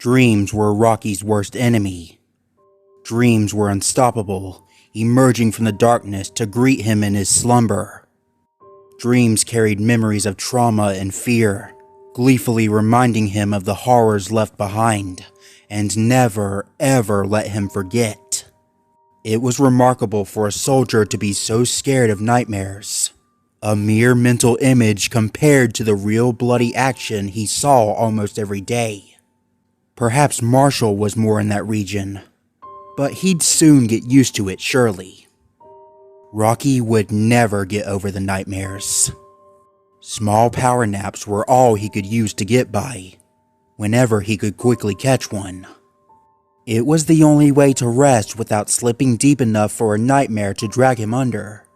Dreams were Rocky's worst enemy. Dreams were unstoppable, emerging from the darkness to greet him in his slumber. Dreams carried memories of trauma and fear, gleefully reminding him of the horrors left behind, and never, ever let him forget. It was remarkable for a soldier to be so scared of nightmares, a mere mental image compared to the real bloody action he saw almost every day. Perhaps Marshall was more in that region, but he'd soon get used to it surely. Rocky would never get over the nightmares. Small power naps were all he could use to get by, whenever he could quickly catch one. It was the only way to rest without slipping deep enough for a nightmare to drag him under.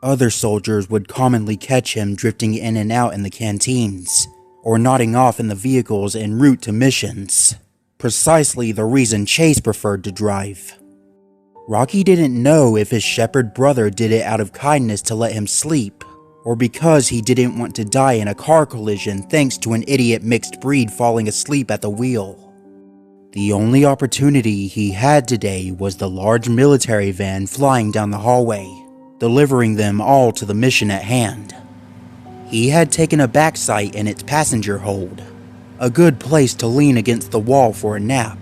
Other soldiers would commonly catch him drifting in and out in the canteens, or nodding off in the vehicles en route to missions, precisely the reason Chase preferred to drive. Rocky didn't know if his shepherd brother did it out of kindness to let him sleep, or because he didn't want to die in a car collision thanks to an idiot mixed breed falling asleep at the wheel. The only opportunity he had today was the large military van flying down the hallway, delivering them all to the mission at hand. He had taken a back site in its passenger hold, a good place to lean against the wall for a nap.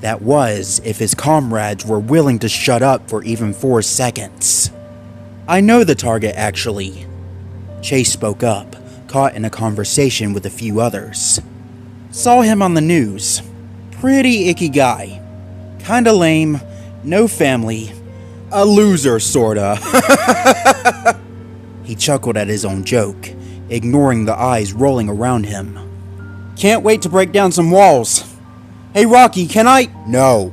That was, if his comrades were willing to shut up for even 4 seconds. "I know the target, actually." Chase spoke up, caught in a conversation with a few others. "Saw him on the news. Pretty icky guy. Kinda lame, no family. A loser, sorta." He chuckled at his own joke, ignoring the eyes rolling around him. "Can't wait to break down some walls. Hey Rocky, can I?" "No."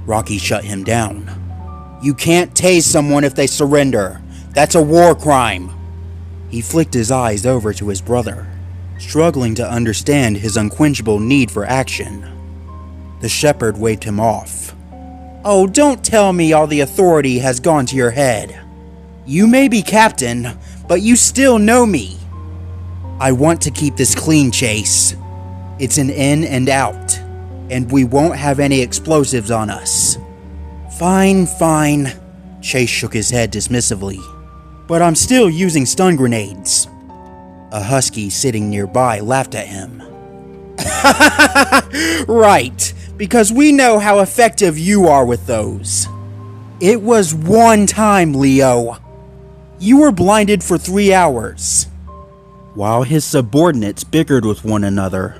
Rocky shut him down. "You can't tase someone if they surrender. That's a war crime." He flicked his eyes over to his brother, struggling to understand his unquenchable need for action. The shepherd waved him off. "Oh, don't tell me all the authority has gone to your head. You may be captain, but you still know me. I want to keep this clean, Chase. It's an in and out, and we won't have any explosives on us." Fine. Chase shook his head dismissively. "But I'm still using stun grenades." A husky sitting nearby laughed at him. "Right, because we know how effective you are with those. It was one time, Leo. You were blinded for 3 hours." While his subordinates bickered with one another,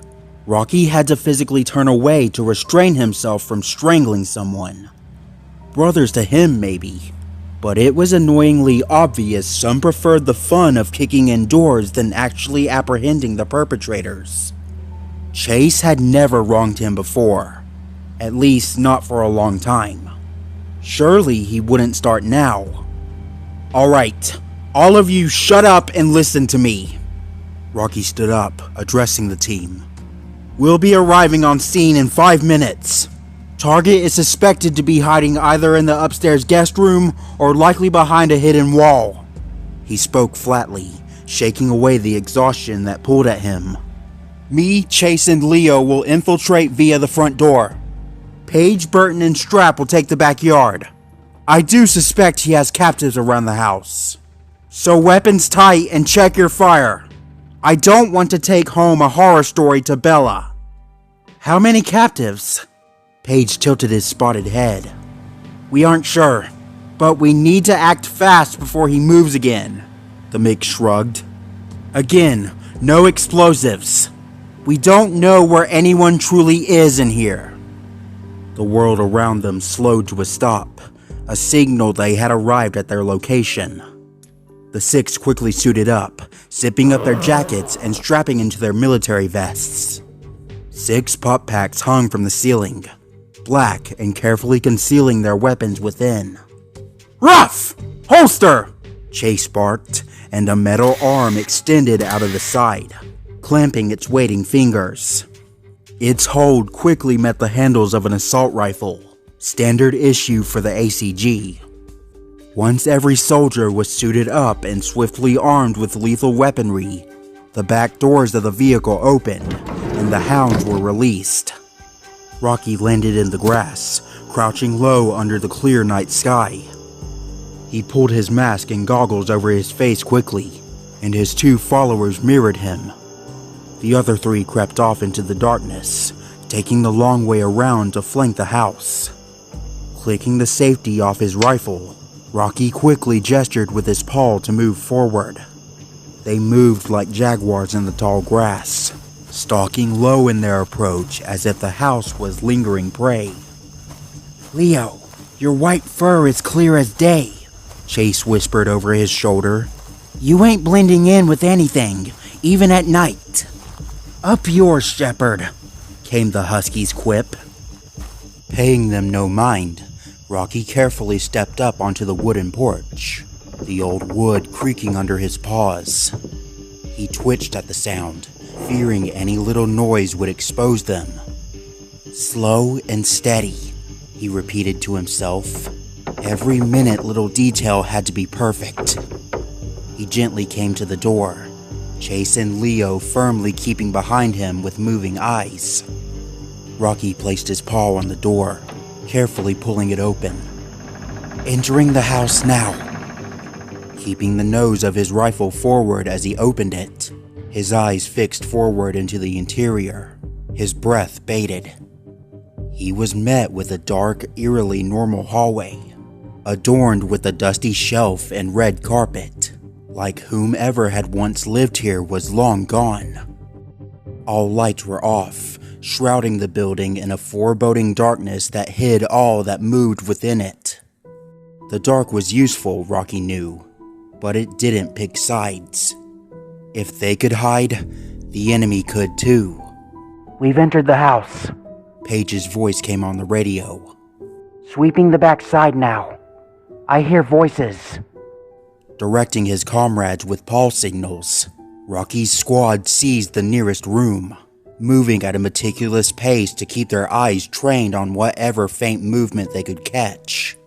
Rocky had to physically turn away to restrain himself from strangling someone. Brothers to him, maybe, but it was annoyingly obvious some preferred the fun of kicking in doors than actually apprehending the perpetrators. Chase had never wronged him before, at least not for a long time. Surely he wouldn't start now. "All right, all of you shut up and listen to me." Rocky stood up, addressing the team. "We'll be arriving on scene in 5 minutes. Target is suspected to be hiding either in the upstairs guest room or likely behind a hidden wall." He spoke flatly, shaking away the exhaustion that pulled at him. "Me, Chase, and Leo will infiltrate via the front door. Paige, Burton, and Strap will take the backyard. I do suspect he has captives around the house. So weapons tight and check your fire. I don't want to take home a horror story to Bella." "How many captives?" Paige tilted his spotted head. "We aren't sure, but we need to act fast before he moves again." The mix shrugged. "Again, no explosives. We don't know where anyone truly is in here." The world around them slowed to a stop, a signal they had arrived at their location. The 6 quickly suited up, zipping up their jackets and strapping into their military vests. 6 pop packs hung from the ceiling, black and carefully concealing their weapons within. "Ruff! Holster!" Chase barked, and a metal arm extended out of the side, clamping its waiting fingers. Its hold quickly met the handles of an assault rifle, standard issue for the ACG. Once every soldier was suited up and swiftly armed with lethal weaponry, the back doors of the vehicle opened, and the hounds were released. Rocky landed in the grass, crouching low under the clear night sky. He pulled his mask and goggles over his face quickly, and his 2 followers mirrored him. The other 3 crept off into the darkness, taking the long way around to flank the house. Clicking the safety off his rifle, Rocky quickly gestured with his paw to move forward. They moved like jaguars in the tall grass, stalking low in their approach as if the house was lingering prey. "Leo, your white fur is clear as day," Chase whispered over his shoulder. "You ain't blending in with anything, even at night." "Up yours, Shepherd," came the husky's quip. Paying them no mind, Rocky carefully stepped up onto the wooden porch, the old wood creaking under his paws. He twitched at the sound, fearing any little noise would expose them. "Slow and steady," he repeated to himself. Every minute little detail had to be perfect. He gently came to the door, Chase and Leo firmly keeping behind him with moving eyes. Rocky placed his paw on the door, carefully pulling it open. "Entering the house now." Keeping the nose of his rifle forward as he opened it, his eyes fixed forward into the interior, his breath bated. He was met with a dark, eerily normal hallway, adorned with a dusty shelf and red carpet, like whomever had once lived here was long gone. All lights were off, shrouding the building in a foreboding darkness that hid all that moved within it. The dark was useful, Rocky knew, but it didn't pick sides. If they could hide, the enemy could too. "We've entered the house," Paige's voice came on the radio. "Sweeping the back side now. I hear voices." Directing his comrades with paw signals, Rocky's squad seized the nearest room, moving at a meticulous pace to keep their eyes trained on whatever faint movement they could catch.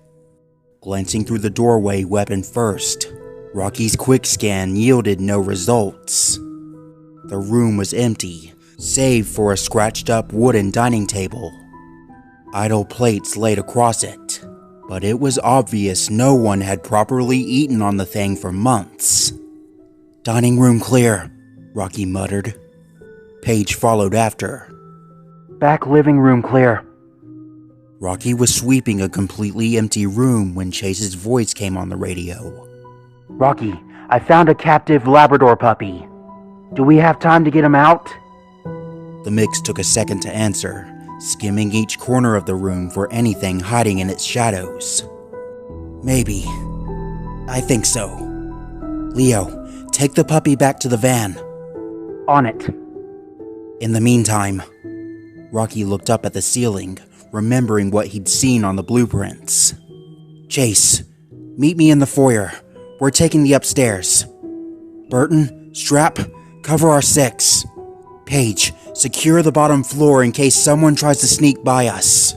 Glancing through the doorway weapon first, Rocky's quick scan yielded no results. The room was empty, save for a scratched-up wooden dining table. Idle plates laid across it, but it was obvious no one had properly eaten on the thing for months. "Dining room clear," Rocky muttered. Paige followed after. "Back living room clear." Rocky was sweeping a completely empty room when Chase's voice came on the radio. "Rocky, I found a captive Labrador puppy. Do we have time to get him out?" The mix took a second to answer, skimming each corner of the room for anything hiding in its shadows. "Maybe. I think so. Leo, take the puppy back to the van." "On it." In the meantime, Rocky looked up at the ceiling, remembering what he'd seen on the blueprints. "Chase, meet me in the foyer. We're taking the upstairs. Burton, Strap, cover our 6. Paige, secure the bottom floor in case someone tries to sneak by us.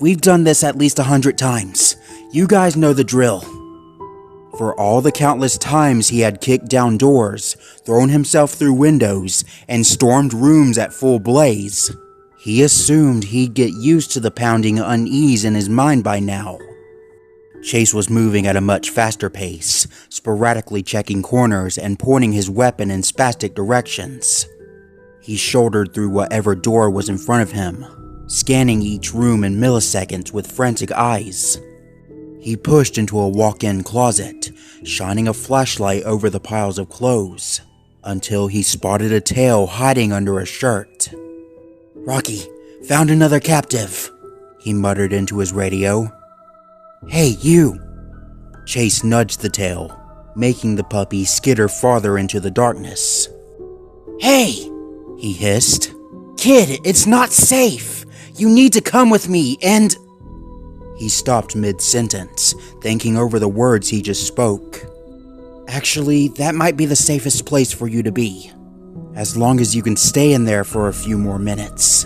We've done this at least 100 times. You guys know the drill." For all the countless times he had kicked down doors, thrown himself through windows, and stormed rooms at full blaze, he assumed he'd get used to the pounding unease in his mind by now. Chase was moving at a much faster pace, sporadically checking corners and pointing his weapon in spastic directions. He shouldered through whatever door was in front of him, scanning each room in milliseconds with frantic eyes. He pushed into a walk-in closet, shining a flashlight over the piles of clothes, until he spotted a tail hiding under a shirt. "Rocky, found another captive," he muttered into his radio. "Hey, you!" Chase nudged the tail, making the puppy skitter farther into the darkness. "Hey!" he hissed. "Kid, it's not safe! You need to come with me and—" He stopped mid-sentence, thinking over the words he just spoke. "Actually, that might be the safest place for you to be, as long as you can stay in there for a few more minutes."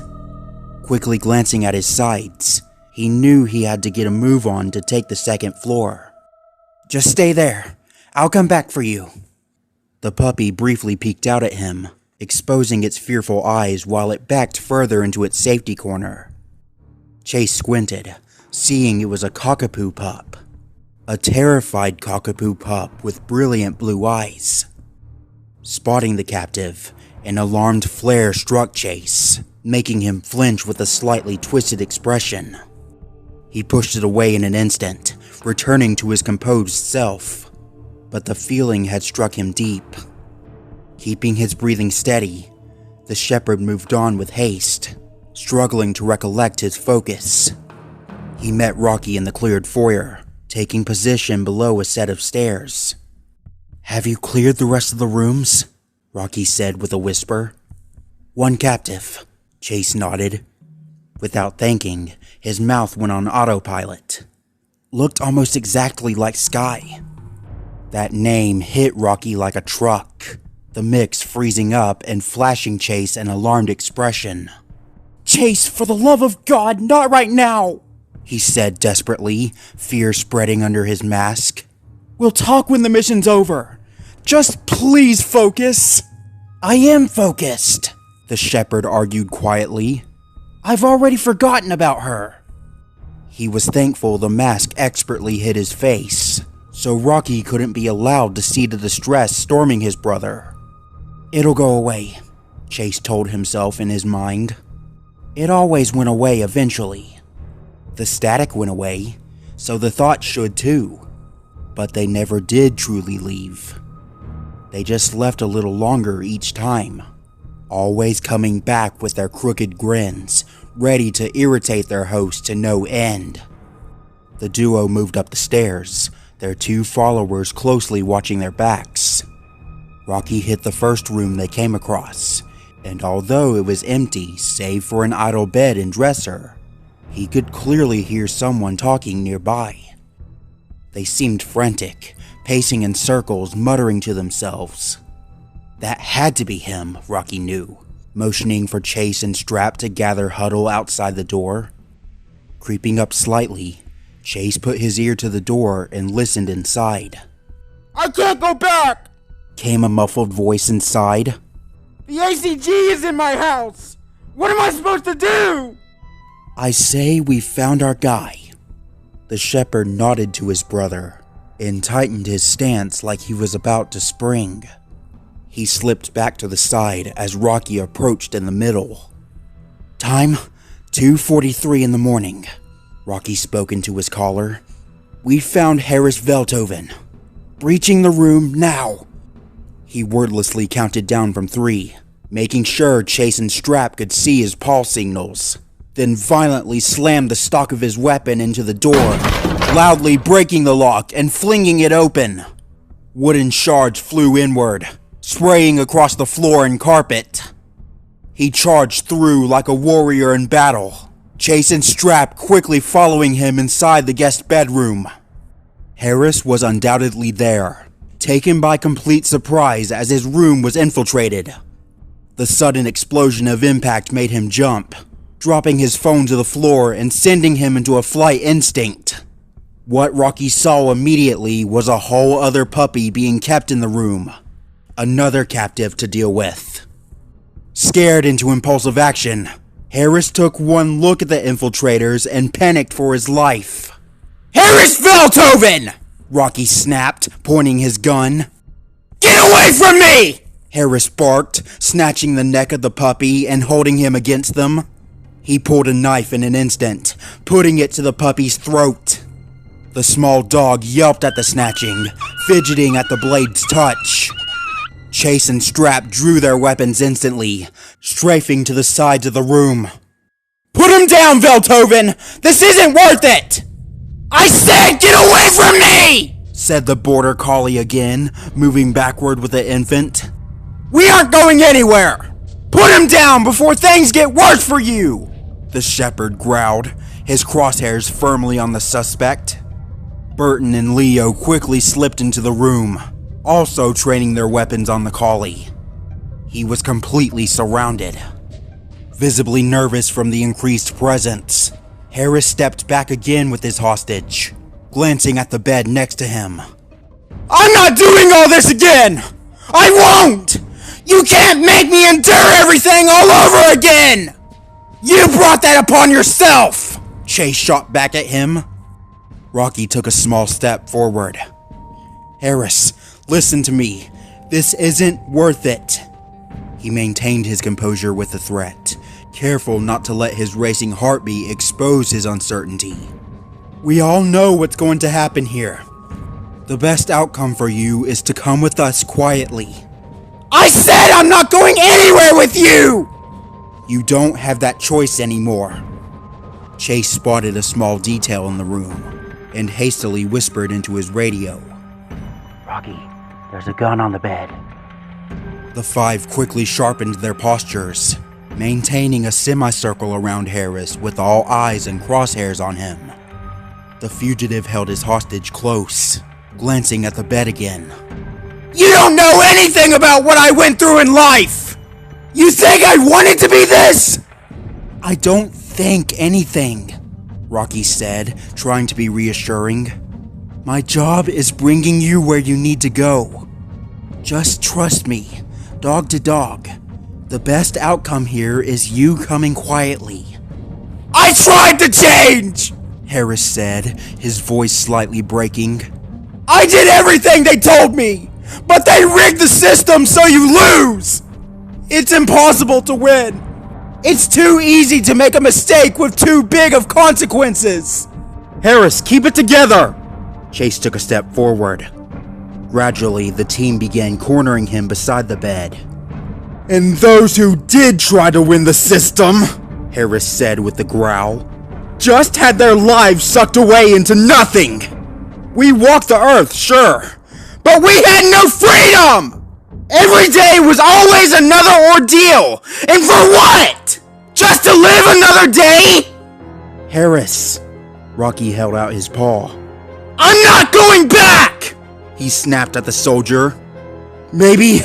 Quickly glancing at his sides, he knew he had to get a move on to take the second floor. "Just stay there. I'll come back for you." The puppy briefly peeked out at him, exposing its fearful eyes while it backed further into its safety corner. Chase squinted, seeing it was a cockapoo pup. A terrified cockapoo pup with brilliant blue eyes. Spotting the captive, an alarmed flare struck Chase, making him flinch with a slightly twisted expression. He pushed it away in an instant, returning to his composed self, but the feeling had struck him deep. Keeping his breathing steady, the shepherd moved on with haste, struggling to recollect his focus. He met Rocky in the cleared foyer, taking position below a set of stairs. "Have you cleared the rest of the rooms?" Rocky said with a whisper. "One captive," Chase nodded. Without thinking, his mouth went on autopilot. Looked almost exactly like Sky. That name hit Rocky like a truck, the mix freezing up and flashing Chase an alarmed expression. "Chase, for the love of God, not right now!" he said desperately, fear spreading under his mask. "We'll talk when the mission's over. Just please focus." "I am focused," the shepherd argued quietly. "I've already forgotten about her." He was thankful the mask expertly hid his face, so Rocky couldn't be allowed to see the distress storming his brother. "It'll go away," Chase told himself in his mind. It always went away eventually. The static went away, so the thoughts should too. But they never did truly leave. They just left a little longer each time, always coming back with their crooked grins, ready to irritate their host to no end. The duo moved up the stairs, their two followers closely watching their backs. Rocky hit the first room they came across, and although it was empty save for an idle bed and dresser, he could clearly hear someone talking nearby. They seemed frantic, pacing in circles, muttering to themselves. That had to be him, Rocky knew, motioning for Chase and Strap to gather huddle outside the door. Creeping up slightly, Chase put his ear to the door and listened inside. "I can't go back!" came a muffled voice inside. "The ACG is in my house! What am I supposed to do?" "I say we found our guy." The shepherd nodded to his brother and tightened his stance like he was about to spring. He slipped back to the side as Rocky approached in the middle. "Time, 2:43 in the morning," Rocky spoke into his collar. "We found Harris Veldhoven. Breaching the room now." He wordlessly counted down from 3, making sure Chase and Strap could see his paw signals, then violently slammed the stock of his weapon into the door, loudly breaking the lock and flinging it open. Wooden shards flew inward, spraying across the floor and carpet. He charged through like a warrior in battle, Chase and Strap quickly following him inside the guest bedroom. Harris was undoubtedly there, taken by complete surprise as his room was infiltrated. The sudden explosion of impact made him jump, dropping his phone to the floor and sending him into a flight instinct. What Rocky saw immediately was a whole other puppy being kept in the room, another captive to deal with. Scared into impulsive action, Harris took one look at the infiltrators and panicked for his life. "Harris Veldhoven!" Rocky snapped, pointing his gun. "Get away from me!" Harris barked, snatching the neck of the puppy and holding him against them. He pulled a knife in an instant, putting it to the puppy's throat. The small dog yelped at the snatching, fidgeting at the blade's touch. Chase and Strap drew their weapons instantly, strafing to the sides of the room. "Put him down, Veldhoven! This isn't worth it!" "I said get away from me!" said the border collie again, moving backward with the infant. "We aren't going anywhere! Put him down before things get worse for you!" The shepherd growled, his crosshairs firmly on the suspect. Burton and Leo quickly slipped into the room, also training their weapons on the collie. He was completely surrounded. Visibly nervous from the increased presence, Harris stepped back again with his hostage, glancing at the bed next to him. "I'm not doing all this again! I won't! You can't make me endure everything all over again! You brought that upon yourself! Chase shot back at him. Rocky took a small step forward. Harris, listen to me. This isn't worth it. He maintained his composure with the threat, careful not to let his racing heartbeat expose his uncertainty. We all know what's going to happen here. The best outcome for you is to come with us quietly. I said I'm not going anywhere with you! You don't have that choice anymore. Chase spotted a small detail in the room and hastily whispered into his radio. Rocky, there's a gun on the bed. The five quickly sharpened their postures, maintaining a semicircle around Harris with all eyes and crosshairs on him. The fugitive held his hostage close, glancing at the bed again. You don't know anything about what I went through in life! You think I wanted to be this? I don't think anything, Rocky said, trying to be reassuring. My job is bringing you where you need to go. Just trust me, dog to dog. The best outcome here is you coming quietly. I tried to change, Harris said, his voice slightly breaking. I did everything they told me, but they rigged the system so you lose. It's impossible to win. It's too easy to make a mistake with too big of consequences. Harris, keep it together. Chase took a step forward. Gradually, the team began cornering him beside the bed. And those who did try to win the system, Harris said with a growl, just had their lives sucked away into nothing. We walked the earth, sure, but we had no freedom! Every day was always another ordeal! And for what? Just to live another day? Harris, Rocky held out his paw. I'm not going back! He snapped at the soldier. Maybe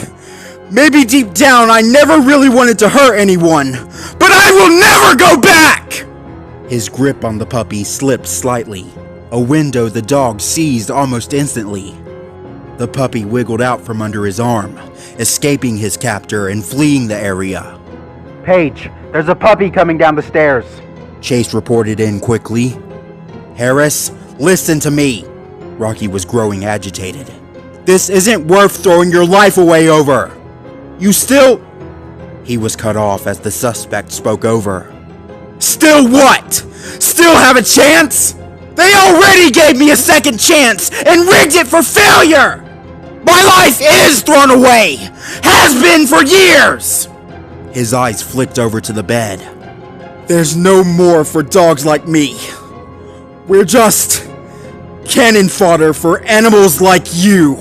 deep down I never really wanted to hurt anyone, but I will never go back! His grip on the puppy slipped slightly, a window the dog seized almost instantly. The puppy wiggled out from under his arm, escaping his captor and fleeing the area. Paige, there's a puppy coming down the stairs. Chase reported in quickly. Harris, listen to me. Rocky was growing agitated. This isn't worth throwing your life away over. You still... He was cut off as the suspect spoke over. Still what? Still have a chance? They already gave me a second chance and rigged it for failure! My life is thrown away! Has been for years! His eyes flicked over to the bed. There's no more for dogs like me. We're just cannon fodder for animals like you.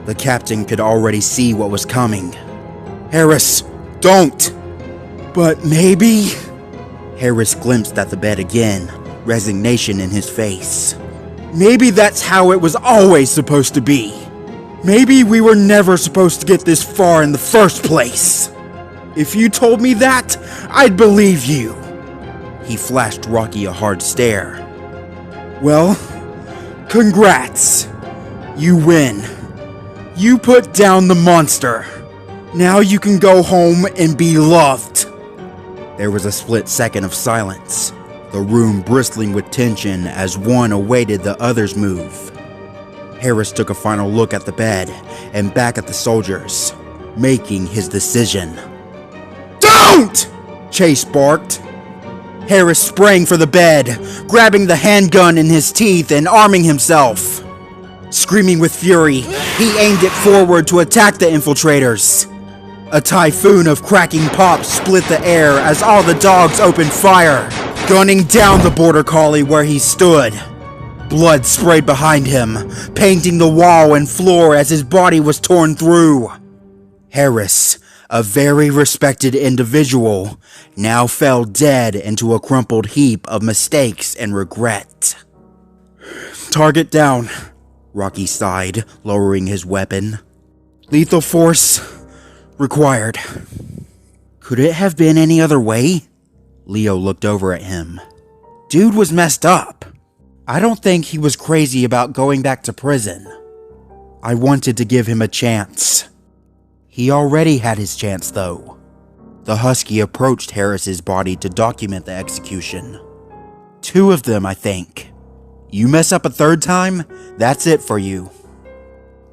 The captain could already see what was coming. Harris, don't. But maybe... Harris glimpsed at the bed again, resignation in his face. Maybe that's how it was always supposed to be. Maybe we were never supposed to get this far in the first place. If you told me that, I'd believe you. He flashed Rocky a hard stare. Well, congrats. You win. You put down the monster. Now you can go home and be loved. There was a split second of silence, the room bristling with tension as one awaited the other's move. Harris took a final look at the bed and back at the soldiers, making his decision. Don't! Chase barked. Harris sprang for the bed, grabbing the handgun in his teeth and arming himself. Screaming with fury, he aimed it forward to attack the infiltrators. A typhoon of cracking pops split the air as all the dogs opened fire, gunning down the border collie where he stood. Blood sprayed behind him, painting the wall and floor as his body was torn through. Harris, a very respected individual, now fell dead into a crumpled heap of mistakes and regret. Target down, Rocky sighed, lowering his weapon. Lethal force required. Could it have been any other way? Leo looked over at him. Dude was messed up. I don't think he was crazy about going back to prison. I wanted to give him a chance. He already had his chance, though. The husky approached Harris's body to document the execution. 2 of them, I think. You mess up a 3rd time, that's it for you.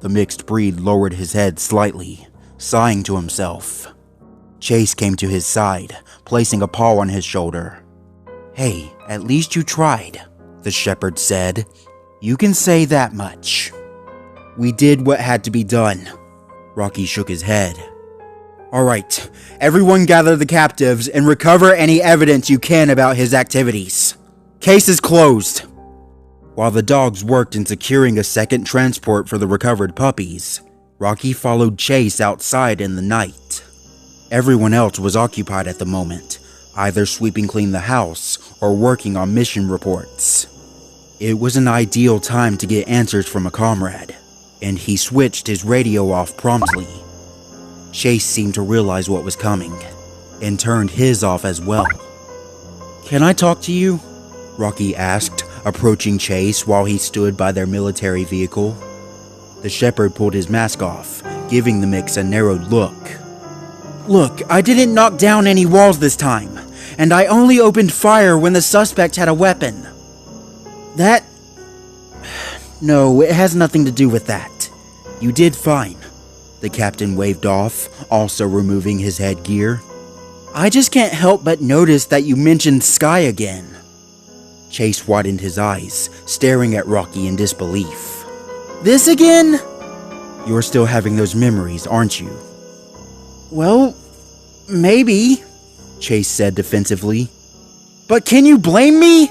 The mixed breed lowered his head slightly, sighing to himself. Chase came to his side, placing a paw on his shoulder. Hey, at least you tried, the shepherd said. You can say that much. We did what had to be done. Rocky shook his head. Alright, everyone gather the captives and recover any evidence you can about his activities. Case is closed. While the dogs worked in securing a second transport for the recovered puppies, Rocky followed Chase outside in the night. Everyone else was occupied at the moment, either sweeping clean the house or working on mission reports. It was an ideal time to get answers from a comrade, and he switched his radio off promptly. Chase seemed to realize what was coming, and turned his off as well. Can I talk to you? Rocky asked, approaching Chase while he stood by their military vehicle. The shepherd pulled his mask off, giving the mix a narrowed look. Look, I didn't knock down any walls this time, and I only opened fire when the suspect had a weapon. No, it has nothing to do with that. You did fine. The captain waved off, also removing his headgear. I just can't help but notice that you mentioned Sky again. Chase widened his eyes, staring at Rocky in disbelief. This again? You're still having those memories, aren't you? Well, maybe, Chase said defensively. But can you blame me?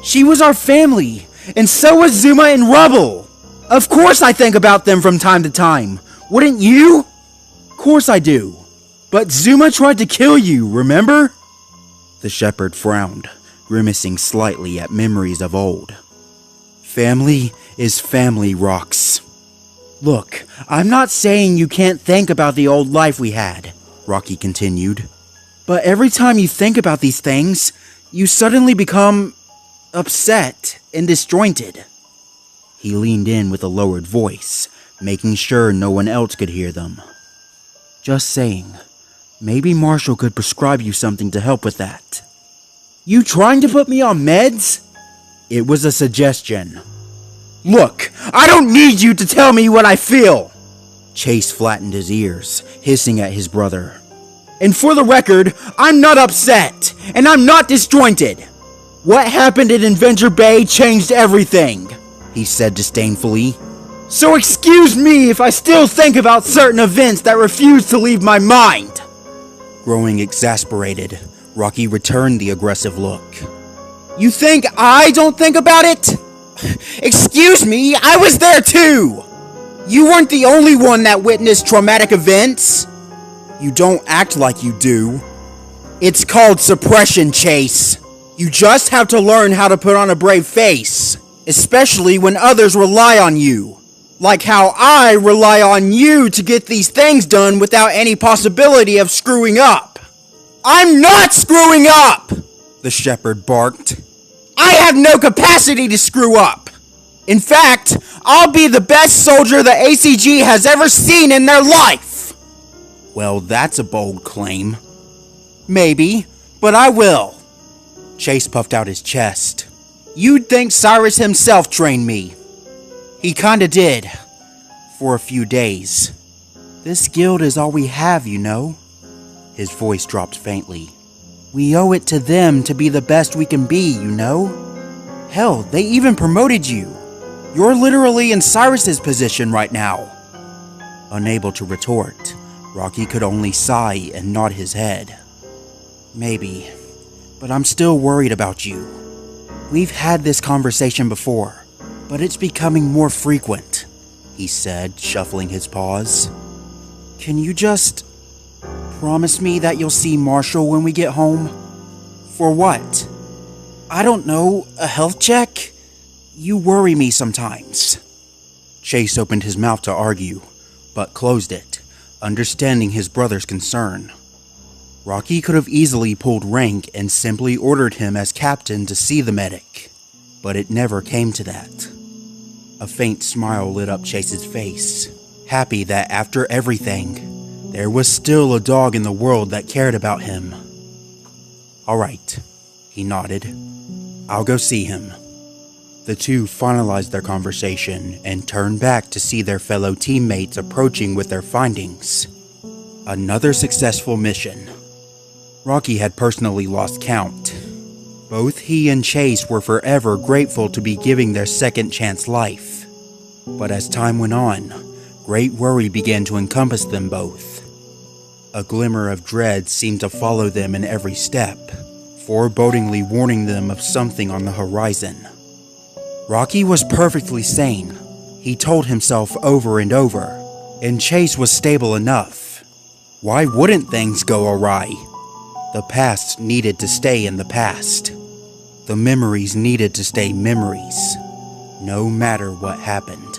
She was our family, and so was Zuma and Rubble. Of course I think about them from time to time. Wouldn't you? Of course I do. But Zuma tried to kill you, remember? The shepherd frowned, grimacing slightly at memories of old. Family is family, Rox. Look, I'm not saying you can't think about the old life we had, Rocky continued. But every time you think about these things, you suddenly become upset and disjointed. He leaned in with a lowered voice, making sure no one else could hear them. Just saying, maybe Marshall could prescribe you something to help with that. You trying to put me on meds? It was a suggestion. Look, I don't need you to tell me what I feel! Chase flattened his ears, hissing at his brother. And for the record, I'm not upset, and I'm not disjointed. What happened in Adventure Bay changed everything, he said disdainfully. So excuse me if I still think about certain events that refuse to leave my mind. Growing exasperated, Rocky returned the aggressive look. You think I don't think about it? Excuse me, I was there too! You weren't the only one that witnessed traumatic events. You don't act like you do. It's called suppression, Chase. You just have to learn how to put on a brave face, especially when others rely on you. Like how I rely on you to get these things done without any possibility of screwing up. I'm not screwing up! The shepherd barked. I have no capacity to screw up. In fact, I'll be the best soldier the ACG has ever seen in their life. Well, that's a bold claim. Maybe, but I will. Chase puffed out his chest. You'd think Cyrus himself trained me. He kinda did. For a few days. This guild is all we have, you know. His voice dropped faintly. We owe it to them to be the best we can be, you know. Hell, they even promoted you. You're literally in Cyrus's position right now. Unable to retort, Rocky could only sigh and nod his head. Maybe, but I'm still worried about you. We've had this conversation before, but it's becoming more frequent, he said, shuffling his paws. Can you just promise me that you'll see Marshall when we get home? For what? I don't know, a health check? You worry me sometimes. Chase opened his mouth to argue, but closed it, understanding his brother's concern. Rocky could have easily pulled rank and simply ordered him as captain to see the medic, but it never came to that. A faint smile lit up Chase's face, happy that after everything, There was still a dog in the world that cared about him. Alright, he nodded. I'll go see him. The two finalized their conversation and turned back to see their fellow teammates approaching with their findings. Another successful mission. Rocky had personally lost count. Both he and Chase were forever grateful to be giving their second chance life. But as time went on, great worry began to encompass them both. A glimmer of dread seemed to follow them in every step, forebodingly warning them of something on the horizon. Rocky was perfectly sane, he told himself over and over, and Chase was stable enough. Why wouldn't things go awry? The past needed to stay in the past. The memories needed to stay memories, no matter what happened.